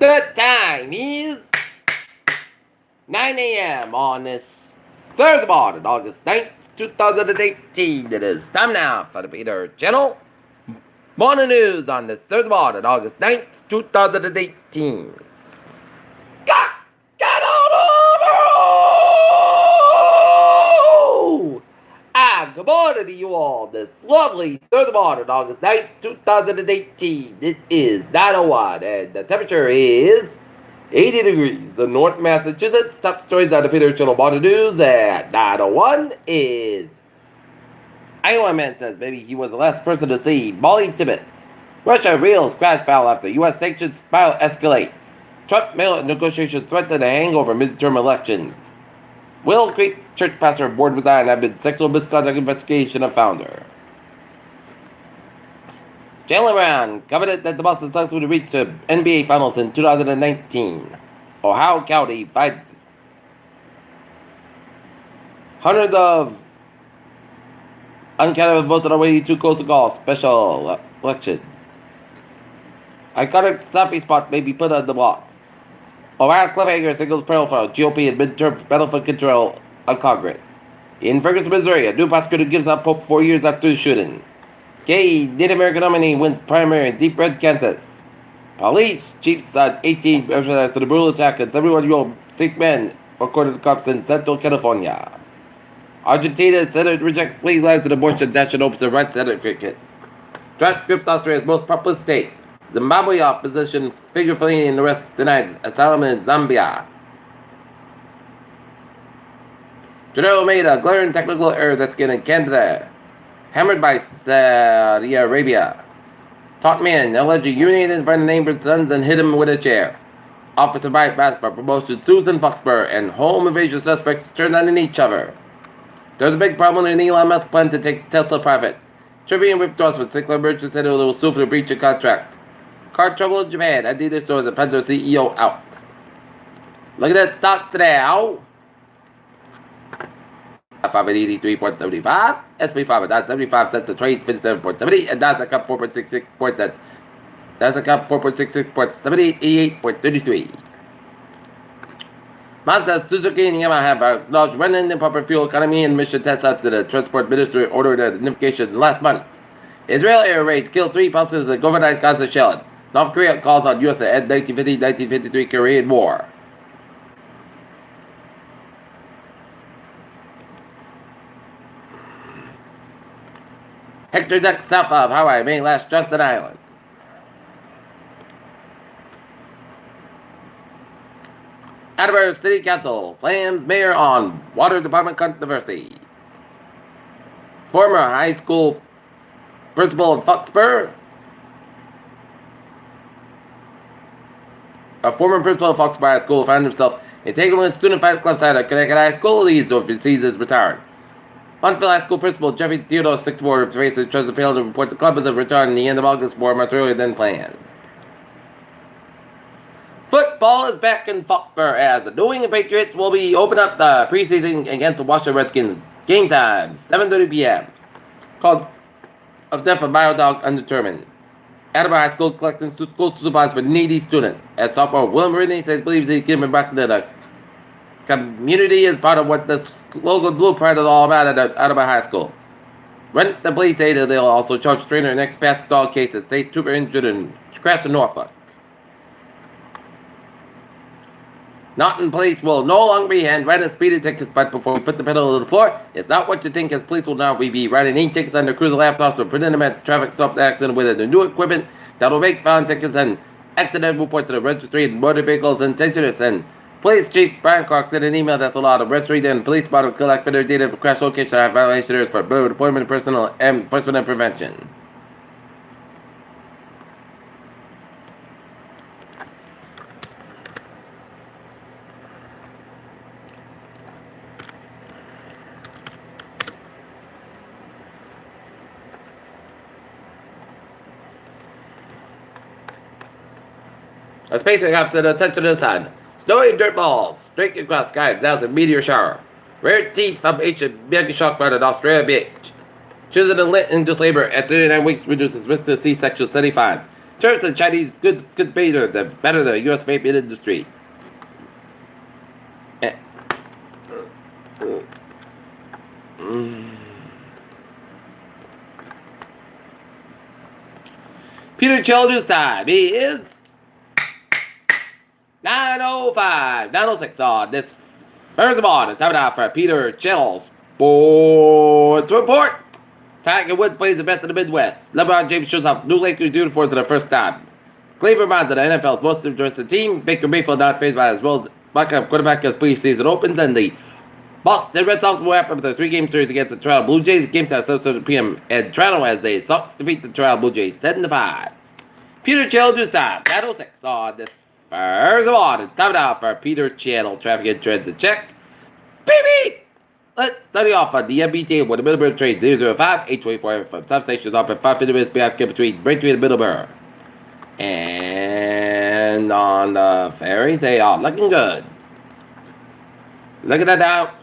The time is 9 a.m. on this Thursday morning, August 9th, 2018. It is time now for the Peter Channel Morning News on this Thursday morning, August 9th, 2018. Get on! Good morning to you all this lovely Thursday morning, August 9th, 2018. It is 9:01 and the temperature is 80 degrees in North Massachusetts. Top stories on the Peter Channel Morning News at 9:01 is Iowa man says maybe he was the last person to see Molly Tibbetts. Russia reels crash foul after U.S. sanctions spiral escalates. Trump mail negotiations threaten a hangover midterm elections. Willow Creek church pastor board resign amid sexual misconduct investigation of founder. Jaylen Brown confident that the Boston Celtics would reach the NBA Finals in 2019. Ohio County fights hundreds of uncounted votes on our way to Coastal Golf special election. Iconic selfie spot may be put on the block. Ohio cliffhanger signals peril for GOP and midterm battle for control of Congress. In Ferguson, Missouri, a new prosecutor gives up hope 4 years after the shooting. Gay Native American nominee wins primary in Deep Red, Kansas. Police chiefs on 18 after the brutal attack on 71-year-old Sikh man, according to cops in Central California. Argentina Senate rejects legalizing abortion dash and opens a right certificate. Trump grips Austria's most populous state. Zimbabwe opposition figure fleeing arrest denied asylum in Zambia. Trudeau made a glaring technical error that's getting Canada hammered by Saudi Arabia. Taught man alleged urinated in front of neighbor's sons and hit him with a chair. Officer bypass for promotion Susan Foxburgh and home invasion suspects turned on each other. There's a big problem in Elon Musk's plan to take Tesla private. Tribune withdraws with Sinclair Merchant said it will sue for the breach of contract. Car trouble in Japan. Adidas stores a Penta CEO out. Look at that stocks now. 583.75. SP 5 at 75 cents a trade, 57.70, and Nasdaq up 4.66 points at Nasdaq up 4.66 points, 78.33. Mazda, Suzuki, and Yamaha have acknowledged running improper fuel economy and emission tests after the transport ministry ordered a notification last month. Israel air raids killed 3 Palestinians in overnight Gaza shelling. North Korea calls on U.S. to end 1950-1953 Korean War. Hector ducks south of Hawaii may last Johnson Island. Attleboro City Council slams mayor on water department controversy. Former high school principal in Foxborough. A former principal of Foxborough High School found himself entangled in student fight club side at Connecticut High School. He's overseas his retired. Huntsville High School principal Jeffrey Theodore 6'4" faces charges of failure to report the club as a return in the end of August 4 months earlier than planned. Football is back in Foxborough as the New England Patriots will be opening up the preseason against the Washington Redskins. Game time, 7:30 p.m. Cause of death of biodog undetermined. Attleboro High School collecting school supplies for needy students. As sophomore William Ridley says believes he can give back to the community as part of what the local blueprint is all about at Attleboro High School. Rent the police say that they'll also charge trainer and expat stall case at state trooper injured in crash in Norfolk. Norton police will no longer be handwriting speeding tickets, but before we put the pedal to the floor, it's not what you think, as police will now be writing 8 tickets under cruiser laptops or putting them at traffic stops accident with the new equipment that will make found tickets and accident reports to the registry of motor vehicles and tensioners. And Police Chief Brian Clark sent an email that allowed the registry and police department to collect better data for crash location and violations for deployment personnel enforcement and prevention. A spacing after the touch of the sun. Snowy dirt balls streaking across sky down a meteor shower. Rare teeth from ancient mega shark found at Australia Beach. Choosing to lit induced labor at 39 weeks reduces risk to C-section study finds. Turks and Chinese goods could better the U.S. vaping industry. Peter Children's time. He is 9:05, 9:06 on this Thursday morning. Time now for Peter Chill Sports Report. Tiger Woods plays the best of the Midwest. LeBron James shows off new Lakers uniforms for the first time. Cleveland Browns are the NFL's most interesting team. Baker Mayfield not faced by as well as backup quarterback as preseason opens, and the Boston Red Sox will wrap up their 3-game series against the Toronto Blue Jays. Game time 7:30 p.m. in Toronto as the Sox defeat the Toronto Blue Jays 10-5. Peter Children's time, 9:06 on this Thursday morning. Time now for Peter Channel traffic and trends to check. Baby! Let's study off on the MBTA with the Middleborough train 005, 824 from substations up at 550 minutes basket between Braintree and Middleborough. And on the ferries, they are looking good. Look at that now.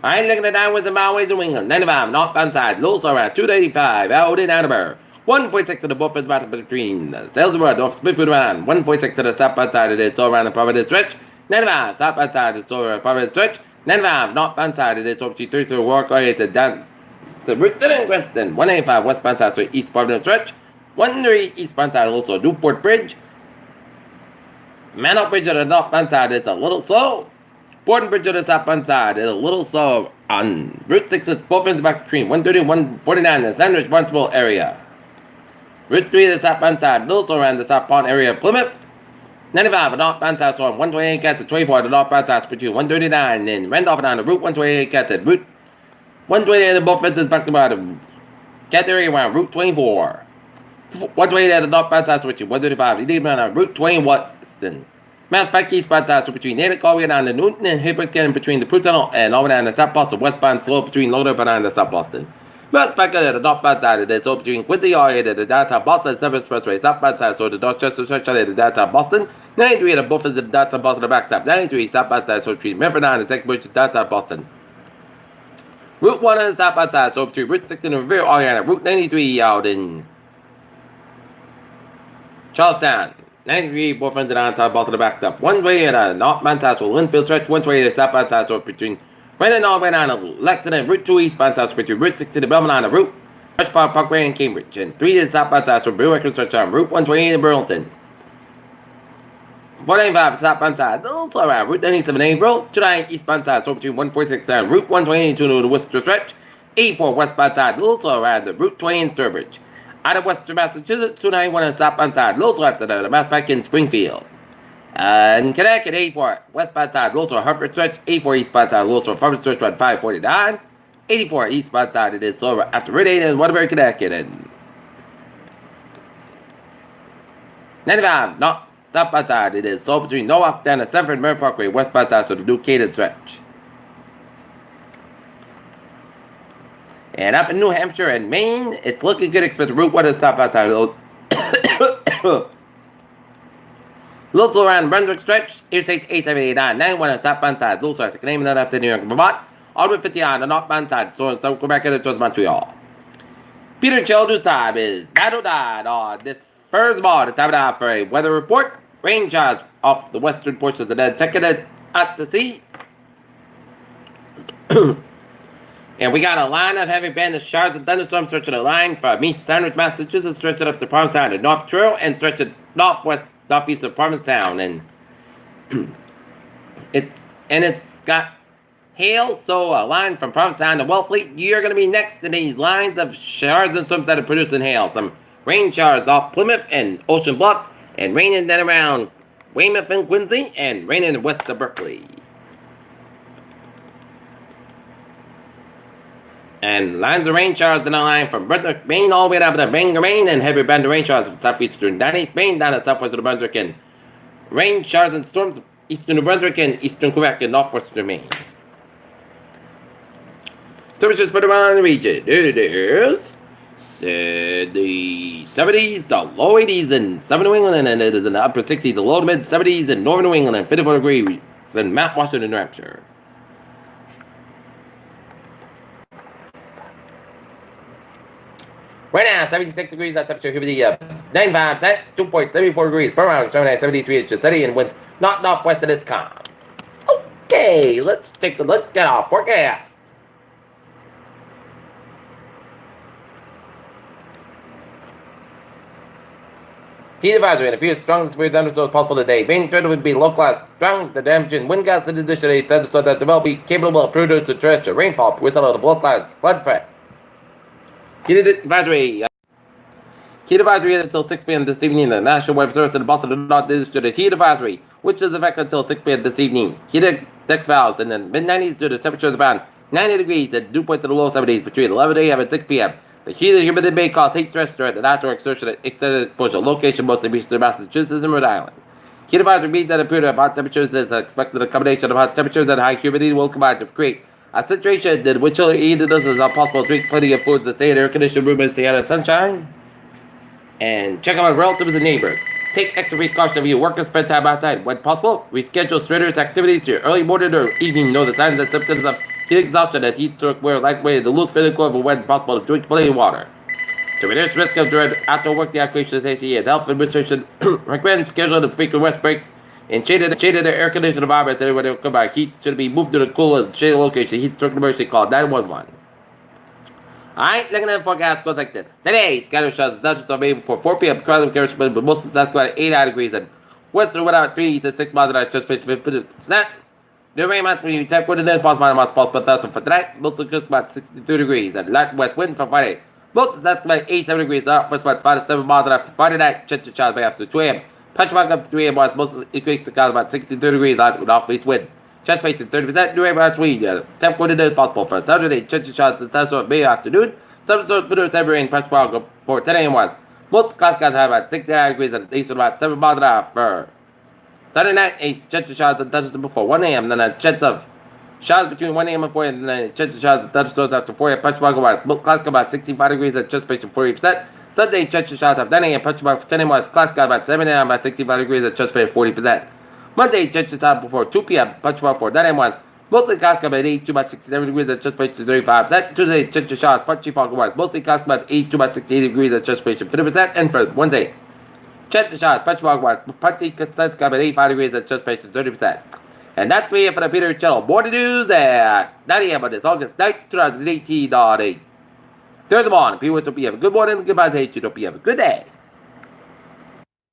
I'm looking at that with the Malways in England. 95 northbound side. Lows around 285 out in Attleboro. 146 to the Buffets battle between the Sales Road North Smithfield around. 146 to the southbound side of it. So around the Providence stretch. 95 southbound side is over Providence stretch. 95 northbound side it is over to 3 Walk area to down to Richton and Winston. 185 westbound side so East Providence stretch. 138 eastbound side also Newport Bridge. Manor Bridge on the northbound side is a little slow. Borden Bridge on the southbound side is a little slow on Route 6. It's both ends back between 130 and 149 in the Sandwich Barnstable area. Route 3 the southbound side, also around the South Pond area of Plymouth. 95 the northbound side, so on 128 cats at 24 the northbound side between 139 and Randolph and on the Route 128 cats at Route 128 and both ends back to bottom. Cat area around Route 24. 128 at the northbound side between 135. You need on Route 20 Weston. Mass Pike eastbound side, so between Natick all the way down to Newton and Hipperton between the Prue Tunnel and all the way down to South Boston, westbound slope between Loader and the South Boston. Mass Pike at the northbound side of this, so between Quincy all the way to the downtown Boston, 7th Expressway, southbound side, so the Dorchester stretch out of the downtown Boston. 93 at the buffers of the downtown Boston, the backtop. 93 southbound side, so between Medford and the 2nd Bridge to downtown Boston. Route 1 on the southbound side, so between Route 6 and the Revere all the way down. Route 93 out in Charlestown. 93 both ends of downtown Boston, the backed up. One way at the northbound side, so Linfield stretch. One way at the southbound side, so between Brandon all the way down to Lexington. Route 2 eastbound side, so between Route 6 to the Belmont on the Route Rush Park, Parkway, and Cambridge. And 3 to the southbound side, so Brewer stretch on Route 128 in Burlington. 495 southbound side, also around Route 97 in April. 29 eastbound side, so between 146 and Route 128 to the Worcester stretch. 84 westbound side, also around the Route 20 in Sturbridge. Out of Western Massachusetts, 291 on the southbound side, also after the Mass Pike in Springfield. And Connecticut, 84 westbound side, also Hartford stretch. 84 eastbound side, also Farmers stretch about 549. 84 eastbound side, it is so after Route 8 in Waterbury, Connecticut. And 95 north southbound side, it is so between Norwalk down to Sanford Merritt Parkway, westbound side, so the New Canaan stretch. And up in New Hampshire and Maine, it's looking good, except Route 1 is southbound side. Also around Brunswick stretch, Interstate 8789, 91 on the southbound side. Also, the name of that after New York, Vermont. All the way 50 on the northbound side, so Quebec and towards Montreal. Peter Children's time is 9:09 on this Thursday morning. Time now for a weather report. Rain showers off the western portions of the Nantucket out to sea. And we got a line of heavy banded showers and thunderstorms stretching a line from East Sandwich, Massachusetts, stretching up to Provincetown and North Truro, and stretching northeast of Provincetown. And it's got hail, so a line from Provincetown to Wellfleet. You're going to be next to these lines of showers and storms that are producing hail. Some rain showers off Plymouth and Ocean Bluff, and raining then around Weymouth and Quincy, and raining west of Berkeley. And lines of rain showers in the line from Brunswick, Maine, all the way down to Bangor, Maine, and heavy band of rain showers from southeastern down East Maine, down to southwest of New Brunswick, and rain showers and storms eastern New Brunswick and eastern Quebec and northwestern Maine. Temperatures put around the region. It is the 70s to low 80s in southern New England, and it is in the upper 60s to low to mid 70s in northern New England, and 54 degrees in Mount Washington, New Hampshire. Right now, 76 degrees, that temperature, humidity of 95%, 2.74 degrees per hour, 73 inches steady, and winds not northwest, and it's calm. Okay, let's take a look at our forecast. Heat advisory and a few strong severe thunderstorms possible today. Main threat would be localized strong, the damaging wind gusts in addition to a thunderstorm that develop be capable of producing torrential rainfall with a lot of localized flood threat. Heat advisory until 6 p.m. this evening. The National Weather Service in the Boston North issued a heat advisory, which is effective until 6 p.m. this evening. Heat index values in the mid-90s due to temperatures around 90 degrees and dew point to the low 70s between 11 a.m. and 6 p.m. The heat and humidity may cause heat stress threat and outdoor exertion and extended exposure. Location mostly reaches Massachusetts and Rhode Island. Heat advisory means that a period of hot temperatures is expected. A combination of hot temperatures and high humidity will combine to create a situation in which chilly heat is possible. Drink plenty of foods that stay in air-conditioned room and stay out of sunshine. And check out our relatives and neighbors. Take extra precaution if you work or spend time outside. When possible, reschedule strenuous activities to your early morning or evening. Know the signs and symptoms of heat exhaustion and heat stroke. Wear lightweight, the loose fitting clothing when possible. Drink plenty of water. To reduce risk of during outdoor work, the Occupation Safety and Health Administration recommends scheduling frequent rest breaks in shaded air conditioned environments. Anyone who come by heat should be moved to the cooler shaded location. Heat stroke emergency call 911. Alright, looking at the forecast goes like this. Today, scattered showers and thunderstorms maybe before 4 p.m. Currently with but most of the Saskatchewan at 89 degrees and western wind out 3 to 6 miles an hour. Just pitch 50%. The rain amount when you tap with the nearest possible for tonight. Most of the coast about 62 degrees and light west wind for Friday. Most of the Saskatchewan 87 degrees. Northwest about 5 to 7 miles an hour for Friday night. Chance of showers by after 2 a.m. Punchmark up to 3 a.m. Most of the increase to clouds about 62 degrees with off-east wind. Chance rate to 30%. New rain about 3. Tap with the nearest possible for Saturday. Chance of showers the thunderstorm May afternoon. Some sort of heavy rain, Punchmark for 10 a.m. was. Most clouds have about 69 degrees and east about 7 miles an hour for Saturday night. A chance of showers and thunderstorms before 1 a.m. Then a chance of showers between 1 a.m. and 4 a.m. And then a chance of showers and thunderstorms after 4 a.m. Punchmark was. Most clouds about 65 degrees and chance rate to 40%. Sunday, chance of showers at 9 a.m. Punchmark for 10 a.m. was. Clouds got about 7 a.m. about 65 degrees and chance rate 40%. Monday, chance of showers before 2 p.m. Punchmark for 9 a.m. was. Mostly clouds about 82 about 67 degrees and chance rate to 35%. Tuesday, chance of showers, punchy fog was. Mostly clouds about 82 about 68 degrees and chance rate to 50%. And for Wednesday, chance of showers, punchy fog was. Punchy clouds about 85 degrees and chance rate to 30%. And that's me for the Peter Channel Morning News at 9 a.m. on this August 9th, 2018. Thursday morning. People, hope you have a good morning and goodbye. Hope you have a good day.